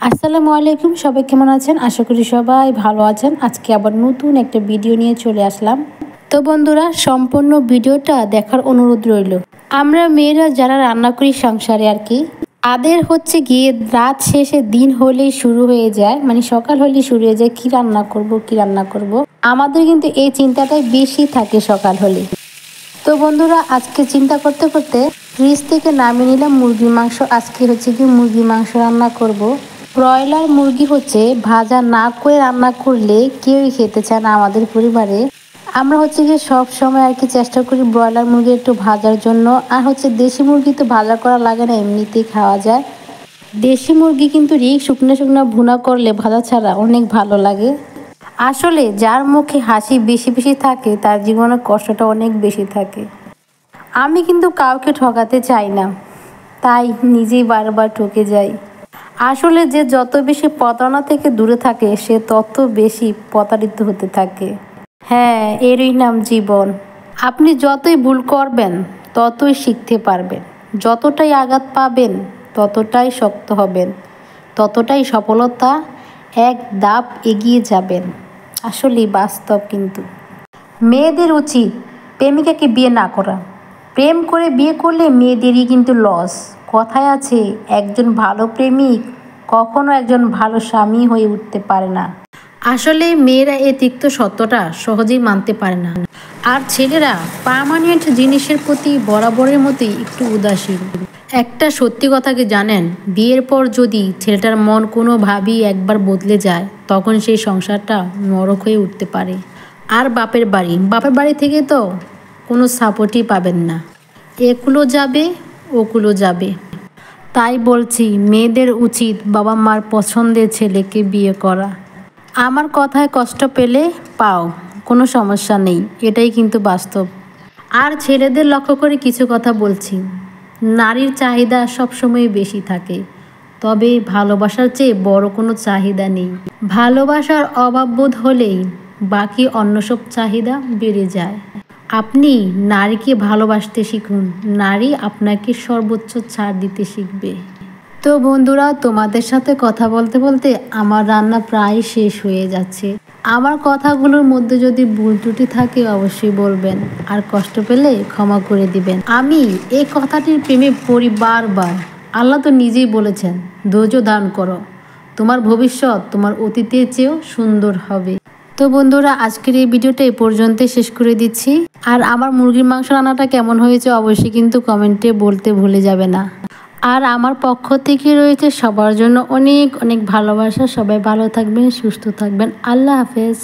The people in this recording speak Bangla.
আসসালামু আলাইকুম, সবাই কেমন আছেন? আশা করি সবাই ভালো আছেন। আজকে আবার নতুন একটা ভিডিও নিয়ে চলে আসলাম। তো বন্ধুরা, সম্পূর্ণ ভিডিওটা দেখার অনুরোধ রইল। আমরা মেয়েরা যারা রান্না করি সংসারে আর কি, তাদের হচ্ছে গিয়ে রাত শেষে দিন হলেই শুরু হয়ে যায়, মানে সকাল হলেই শুরু হয়ে যায় কি রান্না করব কি রান্না করব। আমাদের কিন্তু এই চিন্তাটাই বেশি থাকে সকাল হলে। তো বন্ধুরা, আজকে চিন্তা করতে করতে ফ্রিজ থেকে নামিয়ে নিলাম মুরগির মাংস। আজকে হচ্ছে কি মুরগির মাংস রান্না করব। ব্রয়লার মুরগি হচ্ছে ভাজা না করে রান্না করলে কেউই খেতে চায় না আমাদের পরিবারে। আমরা হচ্ছে গিয়ে সব সময় আর কি চেষ্টা করি ব্রয়লার মুরগি একটু ভাজার জন্য। আর হচ্ছে দেশি মুরগি তো ভাজা করা লাগে না, এমনিতেই খাওয়া যায়। দেশি মুরগি কিন্তু শুকনো শুকনো ভুনা করলে ভাজা ছাড়া অনেক ভালো লাগে। আসলে যার মুখে হাসি বেশি বেশি থাকে তার জীবনে কষ্টটা অনেক বেশি থাকে। আমি কিন্তু কাউকে ঠকাতে চাই না, তাই নিজেই বারবার ঠকে যাই। আসলে যে যত বেশি প্রতারণা থেকে দূরে থাকে সে তত বেশি প্রতারিত হতে থাকে। হ্যাঁ, এরই নাম জীবন। আপনি যতই ভুল করবেন ততই শিখতে পারবেন, যতটাই আঘাত পাবেন ততটাই শক্ত হবেন, ততটাই সফলতা এক ধাপ এগিয়ে যাবেন। আসলেই বাস্তব। কিন্তু মেয়েদের উচিত প্রেমিকাকে বিয়ে না করা। প্রেম করে বিয়ে করলে মেয়েদেরই কিন্তু লস। কথায় আছে, একজন ভালো প্রেমিক কখনো একজন ভালো স্বামী হয়ে উঠতে পারে না। আসলে মেয়েরা এই তিক্ত সত্যটা সহজেই মানতে পারে না। আর ছেলেরা পার্মানেন্ট জিনিসের প্রতি বরাবরের মতোই একটু উদাসীন। একটা সত্যি কথা কি জানেন, বিয়ের পর যদি ছেলেটার মন কোনোভাবেই একবার বদলে যায় তখন সেই সংসারটা নরক হয়ে উঠতে পারে। আর বাপের বাড়ি থেকে তো কোনো সাপোর্টই পাবেন না। এগুলো যাবে ওগুলো যাবে। তাই বলছি, মেয়েদের উচিত বাবা মার পছন্দের ছেলেকে বিয়ে করা। আমার কথায় কষ্ট পেলে পাও, কোনো সমস্যা নেই, এটাই কিন্তু বাস্তব। আর ছেলেদের লক্ষ্য করে কিছু কথা বলছি। নারীর চাহিদা সবসময় বেশি থাকে, তবে ভালোবাসার চেয়ে বড় কোনো চাহিদা নেই। ভালোবাসার অভাববোধ হলেই বাকি অন্য সব চাহিদা বেড়ে যায়। আপনি নারীকে ভালোবাসতে শিখুন, নারী আপনাকে সর্বোচ্চ ছাড় দিতে শিখবে। তো বন্ধুরা, তোমাদের সাথে কথা বলতে বলতে আমার রান্না প্রায় শেষ হয়ে যাচ্ছে। আমার কথাগুলোর মধ্যে যদি ভুল ত্রুটি থাকে অবশ্যই বলবেন, আর কষ্ট পেলে ক্ষমা করে দিবেন। আমি এই কথাটির প্রেমে পড়ি বারবার। আল্লাহ তো নিজেই বলেছেন, ধৈর্য ধারণ করো, তোমার ভবিষ্যৎ তোমার অতীতের চেয়েও সুন্দর হবে। তো বন্ধুরা, আজকের এই ভিডিওটা এই পর্যন্তই শেষ করে দিচ্ছি। আর আমার মুরগির মাংস রান্নাটা কেমন হয়েছে অবশ্যই কিন্তু কমেন্টে বলতে ভুলে যাবে না। আর আমার পক্ষ থেকে রয়েছে সবার জন্য অনেক অনেক ভালোবাসা। সবাই ভালো থাকবেন, সুস্থ থাকবেন। আল্লাহ হাফেজ।